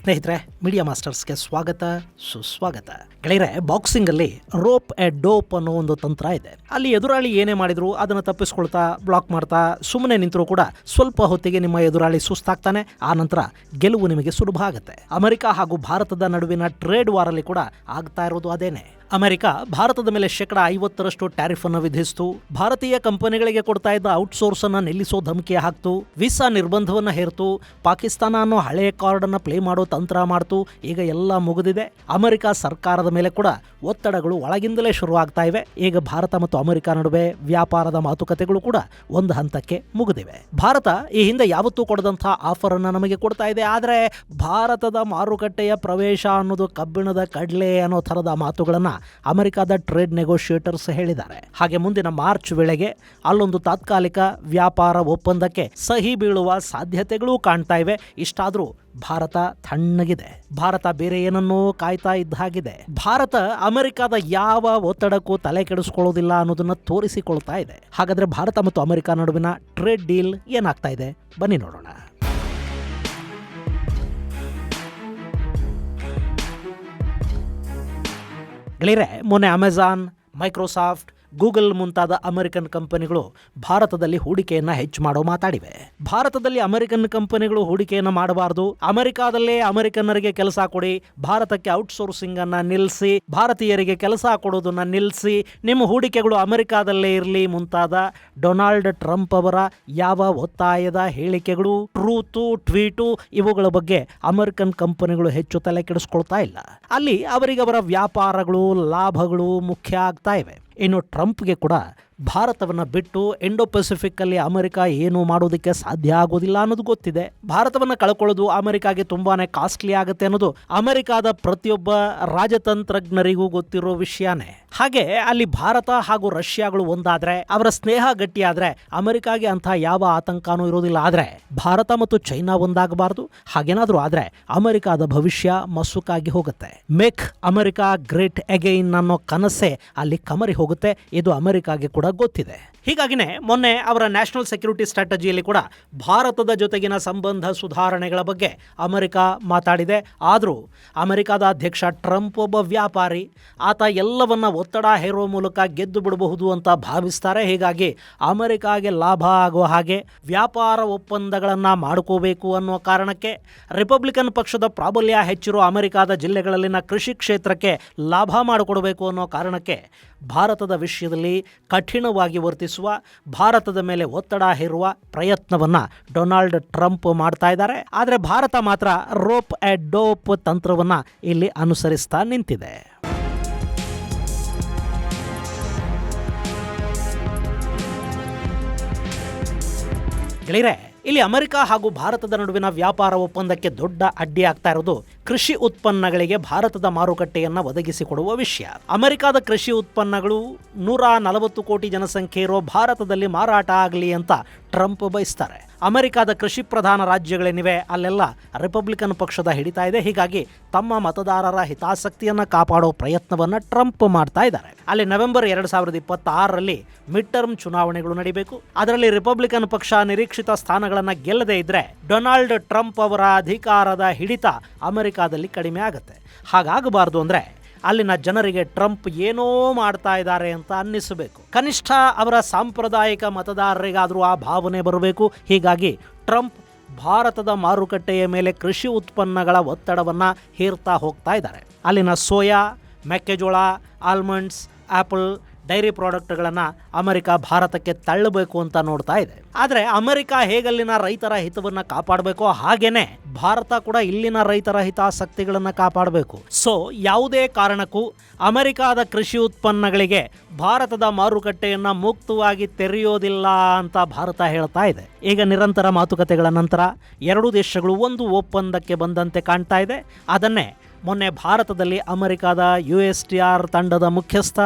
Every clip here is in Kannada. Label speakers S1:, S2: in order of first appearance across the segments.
S1: ಸ್ನೇಹಿತರೆ, ಮೀಡಿಯಾ ಮಾಸ್ಟರ್ಸ್ಗೆ ಸ್ವಾಗತ, ಸುಸ್ವಾಗತ. ಗೆಳೆಯರೆ, ಬಾಕ್ಸಿಂಗ್ ಅಲ್ಲಿ ರೋಪ್ ಎ ಡೋಪ್ ಅನ್ನೋ ಒಂದು ತಂತ್ರ ಇದೆ. ಅಲ್ಲಿ ಎದುರಾಳಿ ಏನೇ ಮಾಡಿದ್ರು ಅದನ್ನ ತಪ್ಪಿಸ್ಕೊಳ್ತಾ, ಬ್ಲಾಕ್ ಮಾಡ್ತಾ ಸುಮ್ಮನೆ ನಿಂತರೂ ಕೂಡ ಸ್ವಲ್ಪ ಹೊತ್ತಿಗೆ ನಿಮ್ಮ ಎದುರಾಳಿ ಸುಸ್ತಾಗ್ತಾನೆ. ಆ ನಂತರ ಗೆಲುವು ನಿಮಗೆ ಸುಲಭ ಆಗುತ್ತೆ. ಅಮೆರಿಕ ಹಾಗೂ ಭಾರತದ ನಡುವಿನ ಟ್ರೇಡ್ ವಾರ್ ಅಲ್ಲಿ ಕೂಡ ಆಗ್ತಾ ಇರೋದು ಅದೇನೆ. ಅಮೆರಿಕ ಭಾರತದ ಮೇಲೆ 50% ಟ್ಯಾರಿಫ್ ಅನ್ನು ವಿಧಿಸಿತು. ಭಾರತೀಯ ಕಂಪನಿಗಳಿಗೆ ಕೊಡ್ತಾ ಇದ್ದ ಔಟ್ಸೋರ್ಸ್ ಅನ್ನ ನಿಲ್ಲಿಸೋ ಧಮಕಿ ಹಾಕ್ತು. ವೀಸಾ ನಿರ್ಬಂಧವನ್ನ ಹೇರ್ತು. ಪಾಕಿಸ್ತಾನ ಅನ್ನೋ ಹಳೆಯ ಕಾರ್ಡ್ ಅನ್ನ ಪ್ಲೇ ಮಾಡೋ ತಂತ್ರ ಮಾಡ್ತು. ಈಗ ಎಲ್ಲ ಮುಗಿದಿದೆ. ಅಮೆರಿಕ ಸರ್ಕಾರದ ಮೇಲೆ ಕೂಡ ಒತ್ತಡಗಳು ಒಳಗಿಂದಲೇ ಶುರುವಾಗ್ತಾ ಇವೆ. ಈಗ ಭಾರತ ಮತ್ತು ಅಮೆರಿಕ ನಡುವೆ ವ್ಯಾಪಾರದ ಮಾತುಕತೆಗಳು ಕೂಡ ಒಂದು ಹಂತಕ್ಕೆ ಮುಗಿದಿವೆ. ಭಾರತ ಈ ಹಿಂದೆ ಯಾವತ್ತೂ ಕೊಡದಂತಹ ಆಫರ್ ಅನ್ನ ನಮಗೆ ಕೊಡ್ತಾ ಇದೆ. ಆದ್ರೆ ಭಾರತದ ಮಾರುಕಟ್ಟೆಯ ಪ್ರವೇಶ ಅನ್ನೋದು ಕಬ್ಬಿಣದ ಕಡ್ಲೆ ಅನ್ನೋ ಥರದ ಮಾತುಗಳನ್ನ ಅಮೆರಿಕದ ಟ್ರೇಡ್ ನೆಗೋಷಿಯೇಟರ್ಸ್ ಹೇಳಿದ್ದಾರೆ. ಹಾಗೆ ಮುಂದಿನ ಮಾರ್ಚ್ ವೇಳೆಗೆ ಅಲ್ಲೊಂದು ತಾತ್ಕಾಲಿಕ ವ್ಯಾಪಾರ ಒಪ್ಪಂದಕ್ಕೆ ಸಹಿ ಬೀಳುವ ಸಾಧ್ಯತೆಗಳು ಕಾಣ್ತಾ ಇವೆ. ಇಷ್ಟಾದ್ರೂ ಭಾರತ ತಣ್ಣಗಿದೆ. ಭಾರತ ಬೇರೆ ಏನನ್ನೋ ಕಾಯ್ತಾ ಇದ್ದ ಹಾಗಿದೆ. ಭಾರತ ಅಮೆರಿಕದ ಯಾವ ಒತ್ತಡಕ್ಕೂ ತಲೆ ಕೆಡಿಸ್ಕೊಳ್ಳೋದಿಲ್ಲ ಅನ್ನೋದನ್ನ ತೋರಿಸಿಕೊಳ್ತಾ ಇದೆ. ಹಾಗಾದ್ರೆ ಭಾರತ ಮತ್ತು ಅಮೆರಿಕ ನಡುವಿನ ಟ್ರೇಡ್ ಡೀಲ್ ಏನಾಗ್ತಾ ಇದೆ, ಬನ್ನಿ ನೋಡೋಣ. ಗೆಳೆಯರೆ, ಮೊನ್ನೆ ಅಮೆಜಾನ್, ಮೈಕ್ರೋಸಾಫ್ಟ್, ಗೂಗಲ್ ಮುಂತಾದ ಅಮೆರಿಕನ್ ಕಂಪನಿಗಳು ಭಾರತದಲ್ಲಿ ಹೂಡಿಕೆಯನ್ನ ಹೆಚ್ಚು ಮಾಡೋ ಮಾತಾಡಿವೆ. ಭಾರತದಲ್ಲಿ ಅಮೆರಿಕನ್ ಕಂಪನಿಗಳು ಹೂಡಿಕೆಯನ್ನ ಮಾಡಬಾರದು, ಅಮೆರಿಕಾದಲ್ಲೇ ಅಮೆರಿಕನ್ನರಿಗೆ ಕೆಲಸ ಕೊಡಿ, ಭಾರತಕ್ಕೆ ಔಟ್ಸೋರ್ಸಿಂಗ್ ಅನ್ನ ನಿಲ್ಲಿಸಿ, ಭಾರತೀಯರಿಗೆ ಕೆಲಸ ಕೊಡೋದನ್ನ ನಿಲ್ಲಿಸಿ, ನಿಮ್ಮ ಹೂಡಿಕೆಗಳು ಅಮೆರಿಕಾದಲ್ಲೇ ಇರಲಿ ಮುಂತಾದ ಡೊನಾಲ್ಡ್ ಟ್ರಂಪ್ ಅವರ ಯಾವ ಒತ್ತಾಯದ ಹೇಳಿಕೆಗಳು, ಟ್ರೂತು, ಟ್ವೀಟು ಇವುಗಳ ಬಗ್ಗೆ ಅಮೆರಿಕನ್ ಕಂಪನಿಗಳು ಹೆಚ್ಚು ತಲೆ ಕೆಡಿಸ್ಕೊಳ್ತಾ ಇಲ್ಲ. ಅಲ್ಲಿ ಅವರಿಗವರ ವ್ಯಾಪಾರಗಳು, ಲಾಭಗಳು ಮುಖ್ಯ ಆಗ್ತಾ ಇವೆ. ಇನ್ನು ಟ್ರಂಪ್ಗೆ ಕೂಡ ಭಾರತವನ್ನು ಬಿಟ್ಟು ಇಂಡೋ ಪೆಸಿಫಿಕ್ ಅಲ್ಲಿ ಅಮೆರಿಕ ಏನು ಮಾಡೋದಕ್ಕೆ ಸಾಧ್ಯ ಆಗೋದಿಲ್ಲ ಅನ್ನೋದು ಗೊತ್ತಿದೆ. ಭಾರತವನ್ನು ಕಳ್ಕೊಳ್ಳೋದು ಅಮೆರಿಕಾಗೆ ತುಂಬಾನೇ ಕಾಸ್ಟ್ಲಿ ಆಗುತ್ತೆ ಅನ್ನೋದು ಅಮೆರಿಕಾದ ಪ್ರತಿಯೊಬ್ಬ ರಾಜತಂತ್ರಜ್ಞರಿಗೂ ಗೊತ್ತಿರೋ ವಿಷಯನೇ. ಹಾಗೆ ಅಲ್ಲಿ ಭಾರತ ಹಾಗೂ ರಷ್ಯಾಗಳು ಒಂದಾದ್ರೆ, ಅವರ ಸ್ನೇಹ ಗಟ್ಟಿಯಾದ್ರೆ ಅಮೆರಿಕಾಗೆ ಅಂತ ಯಾವ ಆತಂಕನೂ ಇರೋದಿಲ್ಲ. ಆದ್ರೆ ಭಾರತ ಮತ್ತು ಚೈನಾ ಒಂದಾಗಬಾರದು. ಹಾಗೇನಾದ್ರೂ ಆದ್ರೆ ಅಮೆರಿಕಾದ ಭವಿಷ್ಯ ಮಸುಕಾಗಿ ಹೋಗುತ್ತೆ. ಮೇಕ್ ಅಮೆರಿಕಾ ಗ್ರೇಟ್ ಅಗೈನ್ ಅನ್ನೋ ಕನಸೆ ಅಲ್ಲಿ ಕಮರಿ ಹೋಗುತ್ತೆ. ಇದು ಅಮೆರಿಕಾಗೆ ಕೂಡ ಗೊತ್ತಿದೆ. ಹೀಗಾಗಿನೇ ಮೊನ್ನೆ ಅವರ ನ್ಯಾಷನಲ್ ಸೆಕ್ಯೂರಿಟಿ ಸ್ಟ್ರಾಟಜಿಯಲ್ಲಿ ಕೂಡ ಭಾರತದ ಜೊತೆಗಿನ ಸಂಬಂಧ ಸುಧಾರಣೆಗಳ ಬಗ್ಗೆ ಅಮೆರಿಕ ಮಾತಾಡಿದೆ. ಆದರೂ ಅಮೆರಿಕದ ಅಧ್ಯಕ್ಷ ಟ್ರಂಪ್ ಒಬ್ಬ ವ್ಯಾಪಾರಿ. ಆತ ಎಲ್ಲವನ್ನ ಒತ್ತಡ ಹೇರೋ ಮೂಲಕ ಗೆದ್ದು ಬಿಡಬಹುದು ಅಂತ ಭಾವಿಸ್ತಾರೆ. ಹೀಗಾಗಿ ಅಮೆರಿಕಾಗೆ ಲಾಭ ಆಗೋ ಹಾಗೆ ವ್ಯಾಪಾರ ಒಪ್ಪಂದಗಳನ್ನು ಮಾಡ್ಕೋಬೇಕು ಅನ್ನೋ ಕಾರಣಕ್ಕೆ ರಿಪಬ್ಲಿಕನ್ ಪಕ್ಷದ ಪ್ರಾಬಲ್ಯ ಹೆಚ್ಚಿರೋ ಅಮೆರಿಕದ ಜಿಲ್ಲೆಗಳಲ್ಲಿನ ಕೃಷಿ ಕ್ಷೇತ್ರಕ್ಕೆ ಲಾಭ ಮಾಡಿಕೊಡಬೇಕು ಅನ್ನೋ ಕಾರಣಕ್ಕೆ ಭಾರತದ ವಿಷಯದಲ್ಲಿ ಕಠಿಣವಾಗಿ ವರ್ತಿಸುವ, ಭಾರತದ ಮೇಲೆ ಒತ್ತಡ ಹೇರುವ ಪ್ರಯತ್ನವನ್ನ ಡೊನಾಲ್ಡ್ ಟ್ರಂಪ್ ಮಾಡ್ತಾ ಇದ್ದಾರೆ. ಆದರೆ ಭಾರತ ಮಾತ್ರ ರೋಪ್ ಎ ಡೋಪ್ ತಂತ್ರವನ್ನ ಇಲ್ಲಿ ಅನುಸರಿಸ್ತಾ ನಿಂತಿದೆ. ಗೆಳೆಯರೆ, ಇಲ್ಲಿ ಅಮೆರಿಕ ಹಾಗೂ ಭಾರತದ ನಡುವಿನ ವ್ಯಾಪಾರ ಒಪ್ಪಂದಕ್ಕೆ ದೊಡ್ಡ ಅಡ್ಡಿ ಆಗ್ತಾ ಇರೋದು ಕೃಷಿ ಉತ್ಪನ್ನಗಳಿಗೆ ಭಾರತದ ಮಾರುಕಟ್ಟೆಯನ್ನು ಒದಗಿಸಿಕೊಡುವ ವಿಷಯ. ಅಮೆರಿಕದ ಕೃಷಿ ಉತ್ಪನ್ನಗಳು 140 ಕೋಟಿ ಜನಸಂಖ್ಯೆ ಇರೋ ಭಾರತದಲ್ಲಿ ಮಾರಾಟ ಆಗಲಿ ಅಂತ ಟ್ರಂಪ್ ಬಯಸ್ತಾರೆ. ಅಮೆರಿಕದ ಕೃಷಿ ಪ್ರಧಾನ ರಾಜ್ಯಗಳೇನಿವೆ ಅಲ್ಲೆಲ್ಲ ರಿಪಬ್ಲಿಕನ್ ಪಕ್ಷದ ಹಿಡಿತಾ ಇದೆ. ಹೀಗಾಗಿ ತಮ್ಮ ಮತದಾರರ ಹಿತಾಸಕ್ತಿಯನ್ನು ಕಾಪಾಡೋ ಪ್ರಯತ್ನವನ್ನು ಟ್ರಂಪ್ ಮಾಡ್ತಾ ಇದ್ದಾರೆ. ಅಲ್ಲಿ ನವೆಂಬರ್ 2026ರಲ್ಲಿ ಮಿಡ್ ಟರ್ಮ್ ಚುನಾವಣೆಗಳು ನಡೀಬೇಕು. ಅದರಲ್ಲಿ ರಿಪಬ್ಲಿಕನ್ ಪಕ್ಷ ನಿರೀಕ್ಷಿತ ಸ್ಥಾನಗಳನ್ನು ಗೆಲ್ಲದೇ ಇದ್ರೆ ಡೊನಾಲ್ಡ್ ಟ್ರಂಪ್ ಅವರ ಅಧಿಕಾರದ ಹಿಡಿತ ಅಮೆರಿಕಾದಲ್ಲಿ ಕಡಿಮೆ ಆಗುತ್ತೆ. ಹಾಗಾಗಬಾರ್ದು ಅಂದ್ರೆ ಅಲ್ಲಿನ ಜನರಿಗೆ ಟ್ರಂಪ್ ಏನೋ ಮಾಡ್ತಾ ಇದ್ದಾರೆ ಅಂತ ಅನ್ನಿಸಬೇಕು. ಕನಿಷ್ಠ ಅವರ ಸಾಂಪ್ರದಾಯಿಕ ಮತದಾರರಿಗಾದರೂ ಆ ಭಾವನೆ ಬರಬೇಕು. ಹೀಗಾಗಿ ಟ್ರಂಪ್ ಭಾರತದ ಮಾರುಕಟ್ಟೆಯ ಮೇಲೆ ಕೃಷಿ ಉತ್ಪನ್ನಗಳ ಒತ್ತಡವನ್ನು ಹೇರ್ತಾ ಹೋಗ್ತಾ ಇದ್ದಾರೆ. ಅಲ್ಲಿನ ಸೋಯಾ, ಮೆಕ್ಕೆಜೋಳ, ಆಲ್ಮಂಡ್ಸ್, ಆಪಲ್, ಡೈರಿ ಪ್ರಾಡಕ್ಟ್ಗಳನ್ನು ಅಮೆರಿಕ ಭಾರತಕ್ಕೆ ತಳ್ಳಬೇಕು ಅಂತ ನೋಡ್ತಾ ಇದೆ. ಆದರೆ ಅಮೆರಿಕ ಹೇಗಲ್ಲಿನ ರೈತರ ಹಿತವನ್ನು ಕಾಪಾಡಬೇಕೋ ಹಾಗೇನೆ ಭಾರತ ಕೂಡ ಇಲ್ಲಿನ ರೈತರ ಹಿತಾಸಕ್ತಿಗಳನ್ನು ಕಾಪಾಡಬೇಕು. ಸೊ ಯಾವುದೇ ಕಾರಣಕ್ಕೂ ಅಮೆರಿಕದ ಕೃಷಿ ಉತ್ಪನ್ನಗಳಿಗೆ ಭಾರತದ ಮಾರುಕಟ್ಟೆಯನ್ನು ಮುಕ್ತವಾಗಿ ತೆರೆಯೋದಿಲ್ಲ ಅಂತ ಭಾರತ ಹೇಳ್ತಾ ಇದೆ. ಈಗ ನಿರಂತರ ಮಾತುಕತೆಗಳ ನಂತರ ಎರಡೂ ದೇಶಗಳು ಒಂದು ಒಪ್ಪಂದಕ್ಕೆ ಬಂದಂತೆ ಕಾಣ್ತಾ ಇದೆ. ಅದನ್ನೇ ಮೊನ್ನೆ ಭಾರತದಲ್ಲಿ ಅಮೆರಿಕದ USTR ತಂಡದ ಮುಖ್ಯಸ್ಥ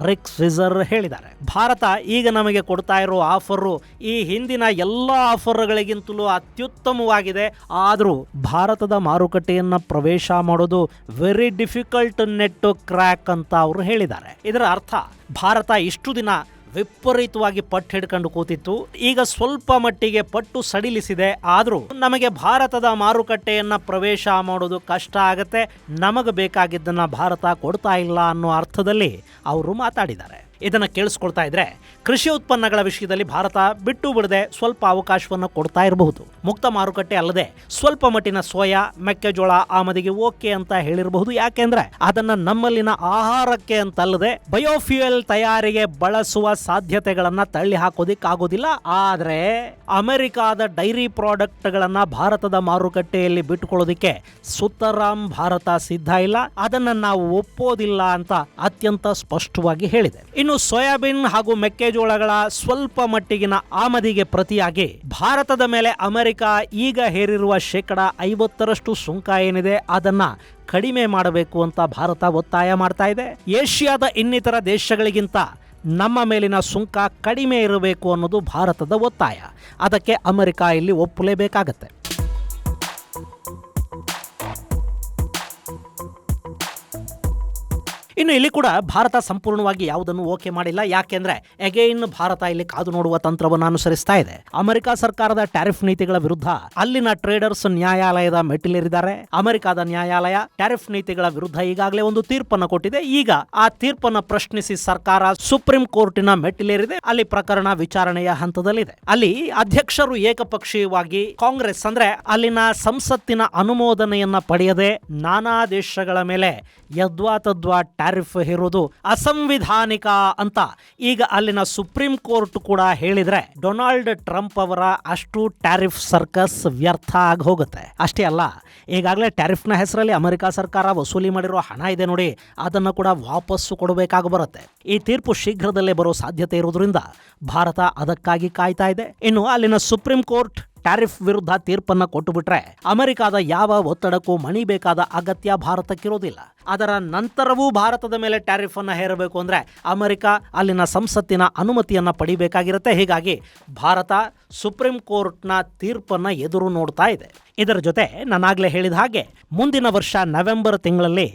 S1: ರಿಕ್ ಸ್ವಿಜರ್ ಹೇಳಿದ್ದಾರೆ. ಭಾರತ ಈಗ ನಮಗೆ ಕೊಡ್ತಾ ಇರೋ ಆಫರು ಈ ಹಿಂದಿನ ಎಲ್ಲ ಆಫರ್ಗಳಿಗಿಂತಲೂ ಅತ್ಯುತ್ತಮವಾಗಿದೆ. ಆದರೂ ಭಾರತದ ಮಾರುಕಟ್ಟೆಯನ್ನು ಪ್ರವೇಶ ಮಾಡೋದು very difficult nut to crack ಅಂತ ಅವರು ಹೇಳಿದ್ದಾರೆ. ಇದರ ಅರ್ಥ ಭಾರತ ಇಷ್ಟು ದಿನ ವಿಪರೀತವಾಗಿ ಪಟ್ಟು ಹಿಡ್ಕೊಂಡು ಕೂತಿತ್ತು. ಈಗ ಸ್ವಲ್ಪ ಮಟ್ಟಿಗೆ ಪಟ್ಟು ಸಡಿಲಿಸಿದೆ. ಆದರೂ ನಮಗೆ ಭಾರತದ ಮಾರುಕಟ್ಟೆಯನ್ನ ಪ್ರವೇಶ ಮಾಡೋದು ಕಷ್ಟ ಆಗತ್ತೆ, ನಮಗೆ ಬೇಕಾಗಿದ್ದನ್ನ ಭಾರತ ಕೊಡ್ತಾ ಇಲ್ಲ ಅನ್ನೋ ಅರ್ಥದಲ್ಲಿ ಅವರು ಮಾತಾಡಿದ್ದಾರೆ. ಇದನ್ನ ಕೇಳಿಸ್ಕೊಳ್ತಾ ಇದ್ರೆ ಕೃಷಿ ಉತ್ಪನ್ನಗಳ ವಿಷಯದಲ್ಲಿ ಭಾರತ ಬಿಟ್ಟು ಬಿಡದೆ ಸ್ವಲ್ಪ ಅವಕಾಶವನ್ನು ಕೊಡ್ತಾ ಇರಬಹುದು. ಮುಕ್ತ ಮಾರುಕಟ್ಟೆ ಅಲ್ಲದೆ ಸ್ವಲ್ಪ ಮಟ್ಟಿನ ಸೋಯಾ, ಮೆಕ್ಕೆಜೋಳ ಆಮದಿಗೆ ಓಕೆ ಅಂತ ಹೇಳಿರಬಹುದು. ಯಾಕೆಂದ್ರೆ ಅದನ್ನ ನಮ್ಮಲ್ಲಿನ ಆಹಾರಕ್ಕೆ ಅಂತಲ್ಲದೆ ಬಯೋಫ್ಯೂಯಲ್ ತಯಾರಿಗೆ ಬಳಸುವ ಸಾಧ್ಯತೆಗಳನ್ನ ತಳ್ಳಿ ಹಾಕೋದಿಕ್ಕಾಗೋದಿಲ್ಲ. ಆದ್ರೆ ಅಮೆರಿಕಾದ ಡೈರಿ ಪ್ರಾಡಕ್ಟ್ ಗಳನ್ನ ಭಾರತದ ಮಾರುಕಟ್ಟೆಯಲ್ಲಿ ಬಿಟ್ಟುಕೊಳ್ಳೋದಿಕ್ಕೆ ಸುತರಾಂ ಭಾರತ ಸಿದ್ಧ ಇಲ್ಲ, ಅದನ್ನ ನಾವು ಒಪ್ಪೋದಿಲ್ಲ ಅಂತ ಅತ್ಯಂತ ಸ್ಪಷ್ಟವಾಗಿ ಹೇಳಿದೆ. ಇನ್ನು ಸೋಯಾಬೀನ್ ಹಾಗೂ ಮೆಕ್ಕೆಜೋಳಗಳ ಸ್ವಲ್ಪ ಮಟ್ಟಿಗಿನ ಆಮದಿಗೆ ಪ್ರತಿಯಾಗಿ ಭಾರತದ ಮೇಲೆ ಅಮೆರಿಕ ಈಗ ಹೇರಿರುವ 50% ಸುಂಕ ಏನಿದೆ ಅದನ್ನ ಕಡಿಮೆ ಮಾಡಬೇಕು ಅಂತ ಭಾರತ ಒತ್ತಾಯ ಮಾಡ್ತಾ ಇದೆ. ಏಷ್ಯಾದ ಇನ್ನಿತರ ದೇಶಗಳಿಗಿಂತ ನಮ್ಮ ಮೇಲಿನ ಸುಂಕ ಕಡಿಮೆ ಇರಬೇಕು ಅನ್ನೋದು ಭಾರತದ ಒತ್ತಾಯ. ಅದಕ್ಕೆ ಅಮೆರಿಕ ಇಲ್ಲಿ ಒಪ್ಪಲೇಬೇಕಾಗತ್ತೆ. ಇನ್ನು ಇಲ್ಲಿ ಕೂಡ ಭಾರತ ಸಂಪೂರ್ಣವಾಗಿ ಯಾವುದನ್ನು ಓಕೆ ಮಾಡಿಲ್ಲ. ಯಾಕೆಂದ್ರೆ ಅಗೈನ್ ಭಾರತ ಇಲ್ಲಿ ಕಾದು ನೋಡುವ ತಂತ್ರವನ್ನು ಅನುಸರಿಸ್ತಾ ಇದೆ. ಅಮೆರಿಕ ಸರ್ಕಾರದ ಟ್ಯಾರಿಫ್ ನೀತಿಗಳ ವಿರುದ್ಧ ಅಲ್ಲಿನ ಟ್ರೇಡರ್ಸ್ ನ್ಯಾಯಾಲಯದ ಮೆಟ್ಟಿಲೇರಿದ್ದಾರೆ. ಅಮೆರಿಕದ ನ್ಯಾಯಾಲಯ ಟ್ಯಾರಿಫ್ ನೀತಿಗಳ ವಿರುದ್ಧ ಈಗಾಗಲೇ ಒಂದು ತೀರ್ಪನ್ನು ಕೊಟ್ಟಿದೆ. ಈಗ ಆ ತೀರ್ಪನ್ನು ಪ್ರಶ್ನಿಸಿ ಸರ್ಕಾರ ಸುಪ್ರೀಂ ಕೋರ್ಟಿನ ಮೆಟ್ಟಿಲೇರಿದೆ. ಅಲ್ಲಿ ಪ್ರಕರಣ ವಿಚಾರಣೆಯ ಹಂತದಲ್ಲಿದೆ. ಅಲ್ಲಿ ಅಧ್ಯಕ್ಷರು ಏಕಪಕ್ಷೀಯವಾಗಿ ಕಾಂಗ್ರೆಸ್ ಅಂದ್ರೆ ಅಲ್ಲಿನ ಸಂಸತ್ತಿನ ಅನುಮೋದನೆಯನ್ನ ಪಡೆಯದೆ ನಾನಾ ದೇಶಗಳ ಮೇಲೆ ಯದ್ವಾತದ್ವಾ ಟ್ಯಾರಿಫ್ ಹೇರೋದು ಅಸಂವಿಧಾನಿಕ ಅಂತ ಈಗ ಅಲ್ಲಿನ ಸುಪ್ರೀಂ ಕೋರ್ಟ್ ಕೂಡ ಹೇಳಿದ್ರೆ ಡೊನಾಲ್ಡ್ ಟ್ರಂಪ್ ಅವರ ಅಷ್ಟು ಟ್ಯಾರಿಫ್ ಸರ್ಕಸ್ ವ್ಯರ್ಥ ಆಗಿ ಹೋಗುತ್ತೆ. ಅಷ್ಟೇ ಅಲ್ಲ, ಈಗಾಗಲೇ ಟ್ಯಾರಿಫ್ನ ಹೆಸರಲ್ಲಿ ಅಮೆರಿಕ ಸರ್ಕಾರ ವಸೂಲಿ ಮಾಡಿರೋ ಹಣ ಇದೆ ನೋಡಿ, ಅದನ್ನು ಕೂಡ ವಾಪಸ್ಸು ಕೊಡಬೇಕಾಗಿ ಬರುತ್ತೆ. ಈ ತೀರ್ಪು ಶೀಘ್ರದಲ್ಲೇ ಬರೋ ಸಾಧ್ಯತೆ ಇರೋದ್ರಿಂದ ಭಾರತ ಅದಕ್ಕಾಗಿ ಕಾಯ್ತಾ ಇದೆ. ಇನ್ನು ಅಲ್ಲಿನ ಸುಪ್ರೀಂ ಕೋರ್ಟ್ ಟ್ಯಾರಿಫ್ ವಿರುದ್ಧ ತೀರ್ಪನ್ನು ಕೊಟ್ಟು ಬಿಟ್ರೆ ಅಮೆರಿಕದ ಯಾವ ಒತ್ತಡಕ್ಕೂ ಮಣಿಬೇಕಾದ ಅಗತ್ಯ ಭಾರತಕ್ಕಿರೋದಿಲ್ಲ. ಅದರ ನಂತರವೂ ಭಾರತದ ಮೇಲೆ ಟ್ಯಾರಿಫ್ ಅನ್ನು ಹೇರಬೇಕು ಅಂದ್ರೆ ಅಮೆರಿಕ ಅಲ್ಲಿನ ಸಂಸತ್ತಿನ ಅನುಮತಿಯನ್ನ ಪಡಿಬೇಕಾಗಿರುತ್ತೆ. ಹೀಗಾಗಿ ಭಾರತ ಸುಪ್ರೀಂ ಕೋರ್ಟ್ನ ತೀರ್ಪನ್ನ ಎದುರು ನೋಡ್ತಾ ಇದೆ. ಇದರ ಜೊತೆ ನಾನಾಗಲೇ ಹೇಳಿದ ಹಾಗೆ ಮುಂದಿನ ವರ್ಷ ನವೆಂಬರ್ ತಿಂಗಳಲ್ಲಿ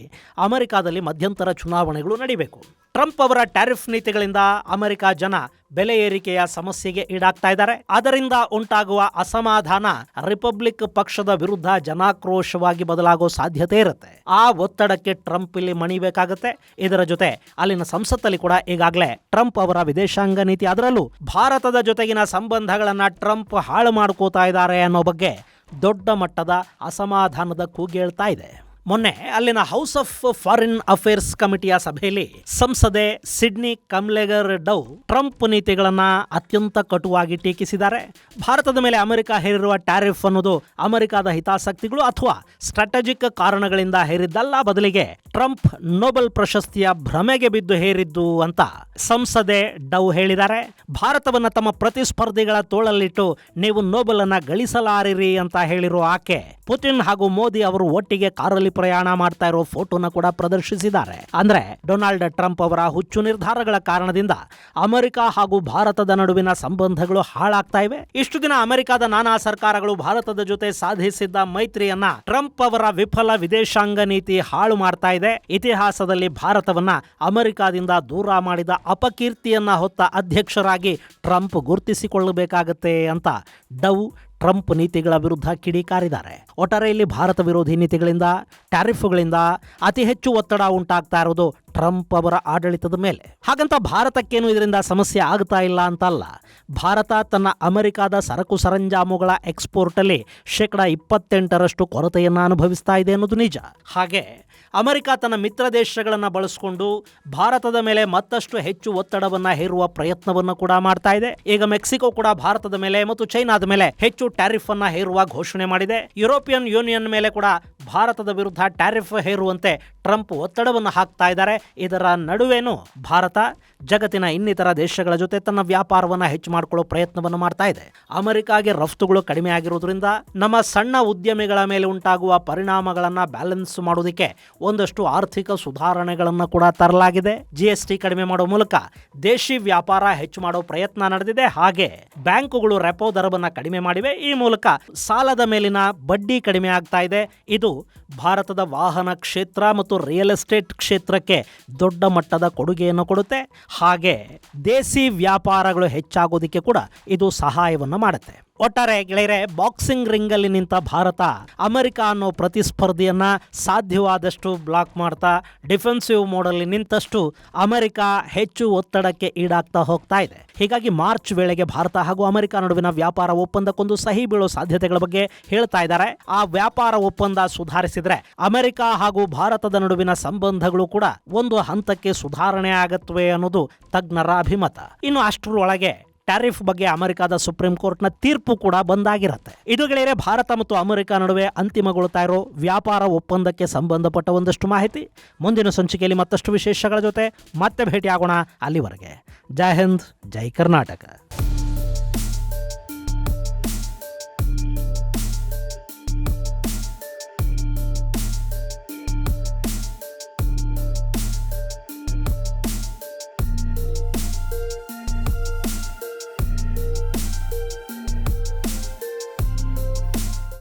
S1: ಅಮೆರಿಕಾದಲ್ಲಿ ಮಧ್ಯಂತರ ಚುನಾವಣೆಗಳು ನಡೀಬೇಕು. ಟ್ರಂಪ್ ಅವರ ಟ್ಯಾರಿಫ್ ನೀತಿಗಳಿಂದ ಅಮೆರಿಕ ಜನ ಬೆಲೆ ಏರಿಕೆಯ ಸಮಸ್ಯೆಗೆ ಈಡಾಗ್ತಾ ಇದ್ದಾರೆ. ಅದರಿಂದ ಉಂಟಾಗುವ ಅಸಮಾಧಾನ ರಿಪಬ್ಲಿಕ್ ಪಕ್ಷದ ವಿರುದ್ಧ ಜನಾಕ್ರೋಶವಾಗಿ ಬದಲಾಗೋ ಸಾಧ್ಯತೆ ಇರುತ್ತೆ. ಆ ಒತ್ತಡಕ್ಕೆ ಟ್ರಂಪ್ ಇಲ್ಲಿ ಮಣಿಬೇಕಾಗುತ್ತೆ. ಇದರ ಜೊತೆ ಅಲ್ಲಿನ ಸಂಸತ್ತಲ್ಲಿ ಕೂಡ ಈಗಾಗಲೇ ಟ್ರಂಪ್ ಅವರ ವಿದೇಶಾಂಗ ನೀತಿ, ಅದರಲ್ಲೂ ಭಾರತದ ಜೊತೆಗಿನ ಸಂಬಂಧಗಳನ್ನ ಟ್ರಂಪ್ ಹಾಳು ಮಾಡ್ಕೋತಾ ಇದ್ದಾರೆ ಅನ್ನೋ ಬಗ್ಗೆ ದೊಡ್ಡ ಮಟ್ಟದ ಅಸಮಾಧಾನದ ಕೂಗೇಳ್ತಾ ಇದೆ. ಮೊನ್ನೆ ಅಲ್ಲಿನ ಹೌಸ್ ಆಫ್ ಫಾರಿನ್ ಅಫೇರ್ಸ್ ಕಮಿಟಿಯ ಸಭೆಯಲ್ಲಿ ಸಂಸದೆ ಸಿಡ್ನಿ ಕಮ್ಲೆಗರ್ ಡೌ ಟ್ರಂಪ್ ನೀತಿಗಳನ್ನ ಅತ್ಯಂತ ಕಟುವಾಗಿ ಟೀಕಿಸಿದ್ದಾರೆ. ಭಾರತದ ಮೇಲೆ ಅಮೆರಿಕ ಹೇರಿರುವ ಟ್ಯಾರಿಫ್ ಅನ್ನೋದು ಅಮೆರಿಕದ ಹಿತಾಸಕ್ತಿಗಳು ಅಥವಾ ಸ್ಟ್ರಾಟಜಿಕ್ ಕಾರಣಗಳಿಂದ ಹೇರಿದ್ದಲ್ಲ, ಬದಲಿಗೆ ಟ್ರಂಪ್ ನೊಬೆಲ್ ಪ್ರಶಸ್ತಿಯ ಭ್ರಮೆಗೆ ಬಿದ್ದು ಹೇರಿದ್ದು ಅಂತ ಸಂಸದೆ ಡೌ ಹೇಳಿದ್ದಾರೆ. ಭಾರತವನ್ನ ತಮ್ಮ ಪ್ರತಿಸ್ಪರ್ಧಿಗಳ ತೋಳಲ್ಲಿಟ್ಟು ನೀವು ನೊಬೆಲ್ ಅನ್ನ ಗಳಿಸಲಾರಿರಿ ಅಂತ ಹೇಳಿರೋ ಆಕೆ ಪುಟಿನ್ ಹಾಗೂ ಮೋದಿ ಅವರು ಒಟ್ಟಿಗೆ ಕಾರಲ್ಲಿ ಪ್ರಯಾಣ ಮಾಡ್ತಾ ಇರೋ ಫೋಟೋನ ಕೂಡ ಪ್ರದರ್ಶಿಸಿದ್ದಾರೆ. ಅಂದ್ರೆ ಡೊನಾಲ್ಡ್ ಟ್ರಂಪ್ ಅವರ ಹುಚ್ಚು ನಿರ್ಧಾರಗಳ ಕಾರಣದಿಂದ ಅಮೆರಿಕ ಹಾಗೂ ಭಾರತದ ನಡುವಿನ ಸಂಬಂಧಗಳು ಹಾಳಾಗ್ತಾ ಇವೆ. ಇಷ್ಟು ದಿನ ಅಮೆರಿಕದ ನಾನಾ ಸರ್ಕಾರಗಳು ಭಾರತದ ಜೊತೆ ಸಾಧಿಸಿದ್ದ ಮೈತ್ರಿಯನ್ನ ಟ್ರಂಪ್ ಅವರ ವಿಫಲ ವಿದೇಶಾಂಗ ನೀತಿ ಹಾಳು ಮಾಡ್ತಾ ಇದೆ. ಇತಿಹಾಸದಲ್ಲಿ ಭಾರತವನ್ನ ಅಮೆರಿಕದಿಂದ ದೂರ ಮಾಡಿದ ಅಪಕೀರ್ತಿಯನ್ನ ಹೊತ್ತ ಅಧ್ಯಕ್ಷರಾಗಿ ಟ್ರಂಪ್ ಗುರುತಿಸಿಕೊಳ್ಳಬೇಕಾಗತ್ತೆ ಅಂತ ಡೌ ಟ್ರಂಪ್ ನೀತಿಗಳ ವಿರುದ್ಧ ಕಿಡಿಕಾರಿದ್ದಾರೆ. ಒಟ್ಟಾರೆ ಇಲ್ಲಿ ಭಾರತ ವಿರೋಧಿ ನೀತಿಗಳಿಂದ, ಟ್ಯಾರಿಫ್ಗಳಿಂದ ಅತಿ ಹೆಚ್ಚು ಒತ್ತಡ ಉಂಟಾಗ್ತಾ ಇರೋದು ಟ್ರಂಪ್ ಅವರ ಆಡಳಿತದ ಮೇಲೆ. ಹಾಗಂತ ಭಾರತಕ್ಕೇನು ಇದರಿಂದ ಸಮಸ್ಯೆ ಆಗ್ತಾ ಇಲ್ಲ ಅಂತಲ್ಲ. ಭಾರತ ತನ್ನ ಅಮೆರಿಕದ ಸರಕು ಸರಂಜಾಮುಗಳ ಎಕ್ಸ್ಪೋರ್ಟಲ್ಲಿ 28% ಕೊರತೆಯನ್ನು ಅನುಭವಿಸ್ತಾ ಇದೆ ಅನ್ನೋದು ನಿಜ. ಹಾಗೆ ಅಮೆರಿಕ ತನ್ನ ಮಿತ್ರ ದೇಶಗಳನ್ನು ಬಳಸಿಕೊಂಡು ಭಾರತದ ಮೇಲೆ ಮತ್ತಷ್ಟು ಹೆಚ್ಚು ಒತ್ತಡವನ್ನು ಹೇರುವ ಪ್ರಯತ್ನವನ್ನು ಕೂಡ ಮಾಡ್ತಾ ಇದೆ. ಈಗ ಮೆಕ್ಸಿಕೋ ಕೂಡ ಭಾರತದ ಮೇಲೆ ಮತ್ತು ಚೈನಾದ ಮೇಲೆ ಹೆಚ್ಚು ಟ್ಯಾರಿಫ್ ಅನ್ನ ಹೇರುವ ಘೋಷಣೆ ಮಾಡಿದೆ. ಯುರೋಪಿಯನ್ ಯೂನಿಯನ್ ಮೇಲೆ ಕೂಡ ಭಾರತದ ವಿರುದ್ಧ ಟ್ಯಾರಿಫ್ ಹೇರುವಂತೆ ಟ್ರಂಪ್ ಒತ್ತಡವನ್ನು ಹಾಕ್ತಾ ಇದ್ದಾರೆ. ಇದರ ನಡುವೆನೂ ಭಾರತ ಜಗತ್ತಿನ ಇನ್ನಿತರ ದೇಶಗಳ ಜೊತೆ ತನ್ನ ವ್ಯಾಪಾರವನ್ನು ಹೆಚ್ಚು ಮಾಡಿಕೊಳ್ಳೋ ಪ್ರಯತ್ನವನ್ನು ಮಾಡ್ತಾ ಇದೆ. ಅಮೆರಿಕಾಗೆ ರಫ್ತುಗಳು ಕಡಿಮೆ ಆಗಿರೋದ್ರಿಂದ ನಮ್ಮ ಸಣ್ಣ ಉದ್ಯಮಿಗಳ ಮೇಲೆ ಉಂಟಾಗುವ ಪರಿಣಾಮಗಳನ್ನು ಬ್ಯಾಲೆನ್ಸ್ ಮಾಡೋದಕ್ಕೆ ಒಂದಷ್ಟು ಆರ್ಥಿಕ ಸುಧಾರಣೆಗಳನ್ನು ಕೂಡ ತರಲಾಗಿದೆ. GST ಕಡಿಮೆ ಮಾಡೋ ಮೂಲಕ ದೇಶಿ ವ್ಯಾಪಾರ ಹೆಚ್ಚು ಮಾಡೋ ಪ್ರಯತ್ನ ನಡೆದಿದೆ. ಹಾಗೆ ಬ್ಯಾಂಕುಗಳು ರೆಪೋ ದರವನ್ನು ಕಡಿಮೆ ಮಾಡಿವೆ. ಈ ಮೂಲಕ ಸಾಲದ ಮೇಲಿನ ಬಡ್ಡಿ ಕಡಿಮೆ ಆಗ್ತಾ ಇದೆ. ಇದು ಭಾರತದ ವಾಹನ ಕ್ಷೇತ್ರ ಮತ್ತು ರಿಯಲ್ ಎಸ್ಟೇಟ್ ಕ್ಷೇತ್ರಕ್ಕೆ ದೊಡ್ಡ ಮಟ್ಟದ ಕೊಡುಗೆಯನ್ನು ಕೊಡುತ್ತೆ. ಹಾಗೆ ದೇಸಿ ವ್ಯಾಪಾರಗಳು ಹೆಚ್ಚಾಗೋದಕ್ಕೆ ಕೂಡ ಇದು ಸಹಾಯವನ್ನು ಮಾಡುತ್ತೆ. ಒಟ್ಟಾರೆ ಗೆಳೆಯರೆ, ಬಾಕ್ಸಿಂಗ್ ರಿಂಗಲ್ಲಿ ನಿಂತ ಭಾರತ ಅಮೆರಿಕ ಅನ್ನೋ ಪ್ರತಿಸ್ಪರ್ಧಿಯನ್ನ ಸಾಧ್ಯವಾದಷ್ಟು ಬ್ಲಾಕ್ ಮಾಡ್ತಾ ಡಿಫೆನ್ಸಿವ್ ಮೋಡಲ್ಲಿ ನಿಂತಷ್ಟು ಅಮೆರಿಕ ಹೆಚ್ಚು ಒತ್ತಡಕ್ಕೆ ಈಡಾಗ್ತಾ ಹೋಗ್ತಾ ಇದೆ. ಹೀಗಾಗಿ ಮಾರ್ಚ್ ವೇಳೆಗೆ ಭಾರತ ಹಾಗೂ ಅಮೆರಿಕ ನಡುವಿನ ವ್ಯಾಪಾರ ಒಪ್ಪಂದಕ್ಕೊಂದು ಸಹಿ ಬೀಳೋ ಸಾಧ್ಯತೆಗಳ ಬಗ್ಗೆ ಹೇಳ್ತಾ ಇದ್ದಾರೆ. ಆ ವ್ಯಾಪಾರ ಒಪ್ಪಂದ ಸುಧಾರಿಸಿದ್ರೆ ಅಮೆರಿಕ ಹಾಗೂ ಭಾರತದ ನಡುವಿನ ಸಂಬಂಧಗಳು ಕೂಡ ಒಂದು ಹಂತಕ್ಕೆ ಸುಧಾರಣೆ ಆಗತ್ವೆ ಅನ್ನೋದು ತಜ್ಞರ ಅಭಿಮತ. ಇನ್ನು ಅಷ್ಟರೊಳಗೆ ಟ್ಯಾರಿಫ್ ಬಗ್ಗೆ ಅಮೆರಿಕದ ಸುಪ್ರೀಂ ಕೋರ್ಟ್ನ ತೀರ್ಪು ಕೂಡ ಬಂದಾಗಿರುತ್ತೆ. ಇದು ಗೆಳೆಯರೆ, ಭಾರತ ಮತ್ತು ಅಮೆರಿಕ ನಡುವೆ ಅಂತಿಮಗೊಳ್ತಾ ಇರೋ ವ್ಯಾಪಾರ ಒಪ್ಪಂದಕ್ಕೆ ಸಂಬಂಧಪಟ್ಟ ಒಂದಷ್ಟು ಮಾಹಿತಿ. ಮುಂದಿನ ಸಂಚಿಕೆಯಲ್ಲಿ ಮತ್ತಷ್ಟು ವಿಶೇಷಗಳ ಜೊತೆ ಮತ್ತೆ ಭೇಟಿಯಾಗೋಣ. ಅಲ್ಲಿವರೆಗೆ ಜೈ ಹಿಂದ್, ಜೈ ಕರ್ನಾಟಕ.